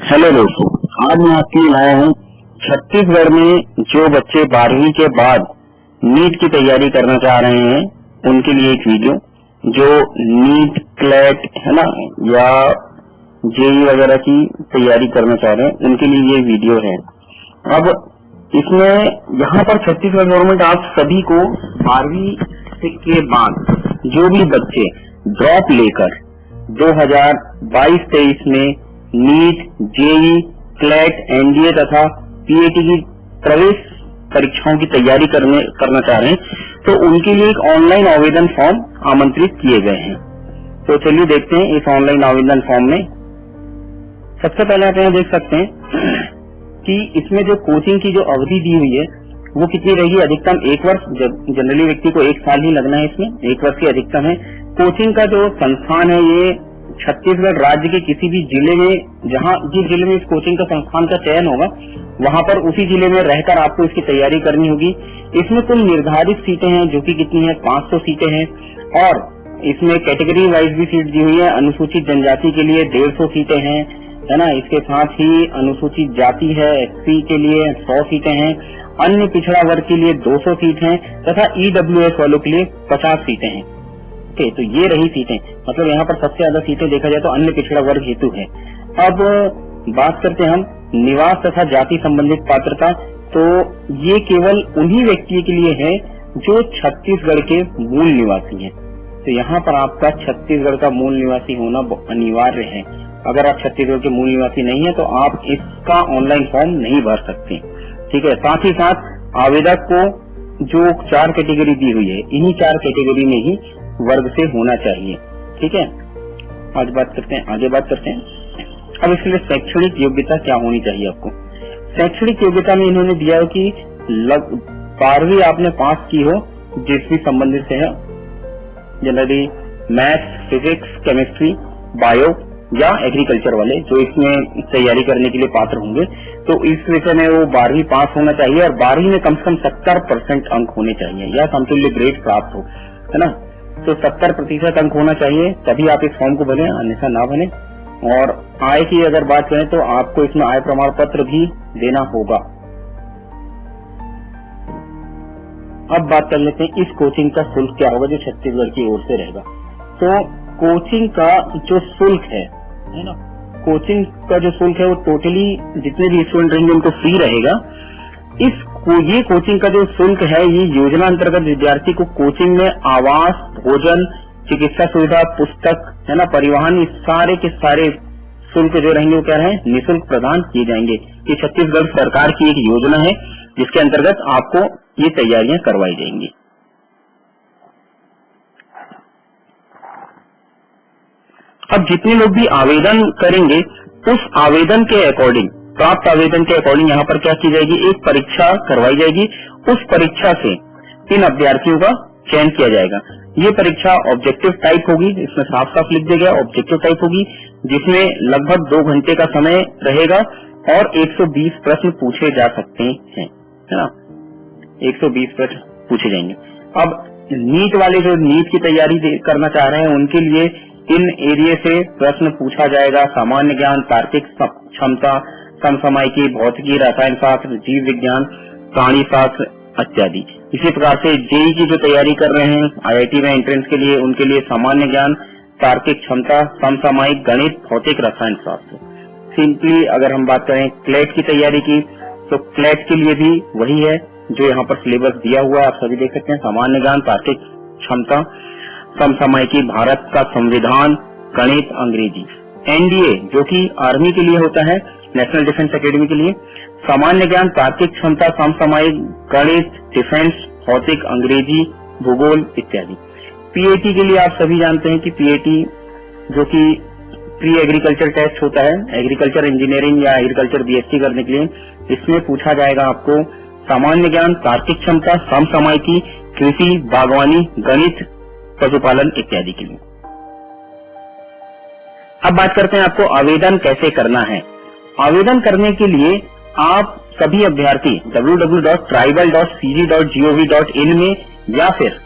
Hello दोस्तों, आज मैं आपके लिए लाया हूँ छत्तीसगढ़ में जो बच्चे 12वीं के बाद नीट की तैयारी करना चाह रहे हैं उनके लिए एक वीडियो। जो नीट क्लैट है ना या जेई वगैरह की तैयारी करना चाह रहे हैं उनके लिए ये वीडियो है। अब इसमें यहाँ पर छत्तीसगढ़ गवर्नमेंट आप सभी को 12वीं के बाद जो भी बच्चे ड्रॉप लेकर 2022-23 में नीट, जेई, क्लैट, एनडीए तथा पीएटी की प्रवेश परीक्षाओं की तैयारी करना चाह रहे हैं तो उनके लिए एक ऑनलाइन आवेदन फॉर्म आमंत्रित किए गए हैं। तो चलिए देखते हैं इस ऑनलाइन आवेदन फॉर्म में। सबसे पहले आप यहाँ देख सकते हैं कि इसमें जो कोचिंग की जो अवधि दी हुई है वो कितनी रहेगी। अधिकतम 1 वर्ष, जनरली व्यक्ति को 1 साल ही लगना है, इसमें 1 वर्ष की अधिकतम है। कोचिंग का जो संस्थान है ये छत्तीसगढ़ राज्य के किसी भी जिले में, जिस जिले में इस कोचिंग का संस्थान का चयन होगा वहां पर उसी जिले में रहकर आपको इसकी तैयारी करनी होगी। इसमें कुल निर्धारित सीटें हैं जो कि कितनी है, 500 सीटें हैं और इसमें कैटेगरी वाइज भी सीट दी हुई है। अनुसूचित जनजाति के लिए 150 सीटें हैं, है ना। इसके साथ ही अनुसूचित जाति है, एससी के लिए 100 सीटें हैं, अन्य पिछड़ा वर्ग के लिए 200 सीट हैं तथा ईडब्ल्यूएस वालों के लिए 50 सीटें हैं। ओके, तो ये रही सीटें। मतलब यहाँ पर सबसे ज्यादा सीटें देखा जाए तो अन्य पिछड़ा वर्ग हेतु है। अब बात करते हैं हम निवास तथा जाति संबंधित पात्रता। तो ये केवल उन्हीं व्यक्तियों के लिए है जो छत्तीसगढ़ के मूल निवासी हैं। तो यहाँ पर आपका छत्तीसगढ़ का मूल निवासी होना अनिवार्य है। अगर आप छत्तीसगढ़ के मूल निवासी नहीं है तो आप इसका ऑनलाइन फॉर्म नहीं भर सकते। ठीक है। साथ ही साथ आवेदक को जो 4 कैटेगरी दी हुई है इन्हीं 4 कैटेगरी में ही वर्ग से होना चाहिए। ठीक है। आगे बात करते हैं। अब इसके लिए शैक्षणिक योग्यता क्या होनी चाहिए आपको। शैक्षणिक योग्यता में इन्होंने दिया है कि 12वीं आपने पास की हो जिस भी संबंधित से है, generally maths, physics, chemistry, bio या एग्रीकल्चर वाले जो इसमें तैयारी करने के लिए पात्र होंगे। तो इस विषय में वो 12वीं पास होना चाहिए और 12वीं में कम से कम 70% अंक होने चाहिए या समतुल्य ग्रेड प्राप्त हो, है ना। तो 70% अंक होना चाहिए तभी आप इस फॉर्म को भरें, अन्यथा ना भरें। और आय की अगर बात करें तो आपको इसमें आय प्रमाण पत्र भी देना होगा। अब बात कर लेते हैं इस कोचिंग का शुल्क क्या होगा जो छत्तीसगढ़ की ओर से रहेगा। तो कोचिंग का जो शुल्क है ना, कोचिंग का जो शुल्क है वो टोटली जितने भी स्टूडेंट रहेंगे उनको फ्री रहेगा। ये कोचिंग का जो शुल्क है ये योजना अंतर्गत विद्यार्थी को कोचिंग में आवास, भोजन, चिकित्सा सुविधा, पुस्तक, है ना, परिवहन, इस सारे के सारे शुल्क जो रहेंगे वो क्या है, निःशुल्क प्रदान किए जाएंगे। ये छत्तीसगढ़ सरकार की एक योजना है जिसके अंतर्गत आपको ये तैयारियां करवाई जाएंगी। अब जितने लोग भी आवेदन करेंगे उस आवेदन के अकॉर्डिंग, प्राप्त आवेदन के अकॉर्डिंग यहाँ पर क्या की जाएगी, एक परीक्षा करवाई जाएगी। उस परीक्षा से इन अभ्यर्थियों का चयन किया जाएगा। ये परीक्षा ऑब्जेक्टिव टाइप होगी, इसमें साफ साफ लिख दिया गया ऑब्जेक्टिव टाइप होगी, जिसमें लगभग 2 घंटे का समय रहेगा और 120 प्रश्न पूछे जा सकते हैं, है ना। 120 प्रश्न पूछे जाएंगे। अब नीट वाले जो नीट की तैयारी करना चाह रहे हैं उनके लिए इन एरिया से प्रश्न पूछा जाएगा। सामान्य ज्ञान, तार्किक क्षमता, समसामयिकी, भौतिकी, रसायन शास्त्र, जीव विज्ञान, प्राणी शास्त्र इत्यादि। इसी प्रकार से जेई की जो तैयारी कर रहे हैं आईआईटी में एंट्रेंस के लिए, उनके लिए सामान्य ज्ञान, तार्किक क्षमता, समसामयिक, गणित, भौतिक, रसायन शास्त्र। सिंपली अगर हम बात करें क्लैट की तैयारी की तो क्लैट के लिए भी वही है जो यहाँ पर सिलेबस दिया हुआ है, आप सभी देख सकते हैं। सामान्य ज्ञान, तार्किक क्षमता, समसामयिकी, भारत का संविधान, गणित, अंग्रेजी। एनडीए जो कि आर्मी के लिए होता है, नेशनल डिफेंस एकेडमी के लिए, सामान्य ज्ञान, तार्किक क्षमता, समसामयिक, गणित, डिफेंस, भौतिक, अंग्रेजी, भूगोल इत्यादि। पीएटी के लिए आप सभी जानते हैं कि पीएटी जो कि प्री एग्रीकल्चर टेस्ट होता है, एग्रीकल्चर इंजीनियरिंग या एग्रीकल्चर बीएससी करने के लिए, इसमें पूछा जाएगा आपको सामान्य ज्ञान, तार्किक क्षमता, समसामयिकी, कृषि, बागवानी, गणित, पशुपालन इत्यादि के लिए। अब बात करते हैं आपको आवेदन कैसे करना है। आवेदन करने के लिए आप सभी अभ्यर्थी www.tribal.cg.gov.in में या फिर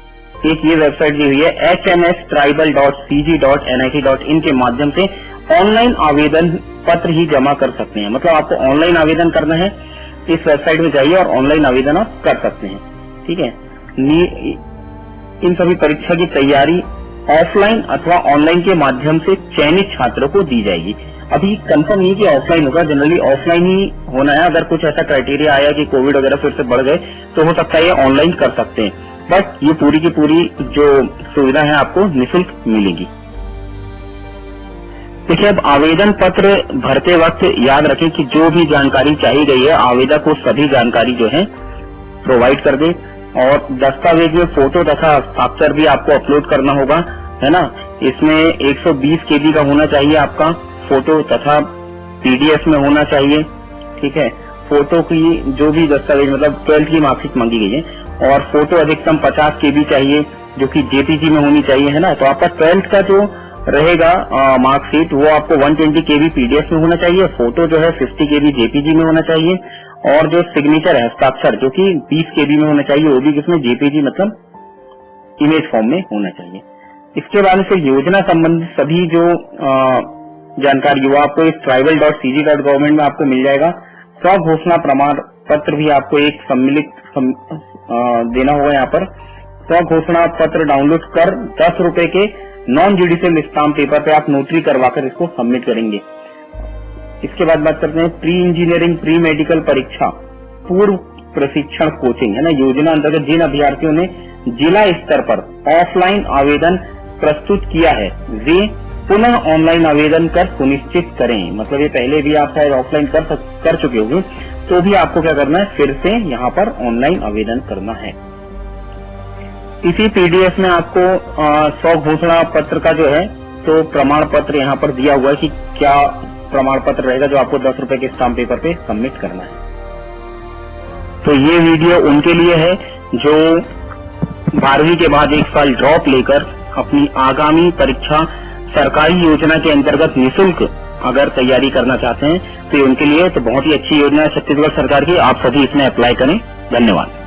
एक ये वेबसाइट दी हुई है hmstribal.cg.nit.in के माध्यम से ऑनलाइन आवेदन पत्र ही जमा कर सकते हैं। मतलब आपको ऑनलाइन आवेदन करना है, इस वेबसाइट में जाइए और ऑनलाइन आवेदन आप कर सकते हैं। ठीक है, इन सभी परीक्षा की तैयारी ऑफलाइन अथवा ऑनलाइन के माध्यम से चयनित छात्रों को दी जाएगी। अभी कंफर्म नहीं कि ऑफलाइन होगा, जनरली ऑफलाइन ही होना है। अगर कुछ ऐसा क्राइटेरिया आया कि कोविड वगैरह फिर से बढ़ गए तो हो सकता है ये ऑनलाइन कर सकते हैं, बट ये पूरी की पूरी जो सुविधा है आपको निःशुल्क मिलेगी। देखिए, अब आवेदन पत्र भरते वक्त याद रखें कि जो भी जानकारी चाहिए गई है आवेदक को सभी जानकारी जो है प्रोवाइड कर दे, और दस्तावेज में फोटो तथा हस्ताक्षर भी आपको अपलोड करना होगा, है ना। इसमें 120 KB का होना चाहिए आपका फोटो, तथा PDF में होना चाहिए। ठीक है, फोटो की जो भी दस्तावेज मतलब 12th की मार्कशीट मांगी गई है, और फोटो अधिकतम 50 KB चाहिए जो कि JPG में होनी चाहिए, है ना। तो आपका 12th का जो रहेगा मार्कशीट वो आपको 120 KB PDF में होना चाहिए, फोटो जो है 50 KB JPG में होना चाहिए, और जो सिग्नेचर है हस्ताक्षर जो कि 20 KB में होना चाहिए, वो भी किसमें JPG मतलब इमेज फॉर्म में होना चाहिए। इसके बाद से योजना संबंधित सभी जो जानकारी वो आपको इस tribal.cg.gov में आपको मिल जाएगा। स्व घोषणा प्रमाण पत्र भी आपको एक सम्मिलित देना होगा। यहाँ पर स्व घोषणा पत्र डाउनलोड कर 10 रुपए के नॉन जुडिशियल स्टाम्प पेपर पे आप नोटरी करवाकर इसको सबमिट करेंगे। इसके बाद बात करते हैं प्री इंजीनियरिंग प्री मेडिकल परीक्षा पूर्व प्रशिक्षण कोचिंग, है ना। योजना अंतर्गत जिन अभ्यर्थियों ने जिला स्तर पर ऑफलाइन आवेदन प्रस्तुत किया है वे पुनः ऑनलाइन आवेदन कर सुनिश्चित करें। मतलब ये पहले भी आप शायद ऑफलाइन कर चुके होंगे, तो भी आपको क्या करना है, फिर से यहाँ पर ऑनलाइन आवेदन करना है। इसी PDF में आपको स्व घोषणा पत्र का जो है तो प्रमाण पत्र यहाँ पर दिया हुआ है कि क्या प्रमाण पत्र रहेगा जो आपको 10 रुपए के स्टाम्प पेपर पे सबमिट करना है। तो ये वीडियो उनके लिए है जो 12वीं के बाद एक साल ड्रॉप लेकर अपनी आगामी परीक्षा सरकारी योजना के अंतर्गत निःशुल्क अगर तैयारी करना चाहते हैं तो ये उनके लिए तो बहुत ही अच्छी योजना है छत्तीसगढ़ सरकार की। आप सभी इसमें अप्लाई करें। धन्यवाद।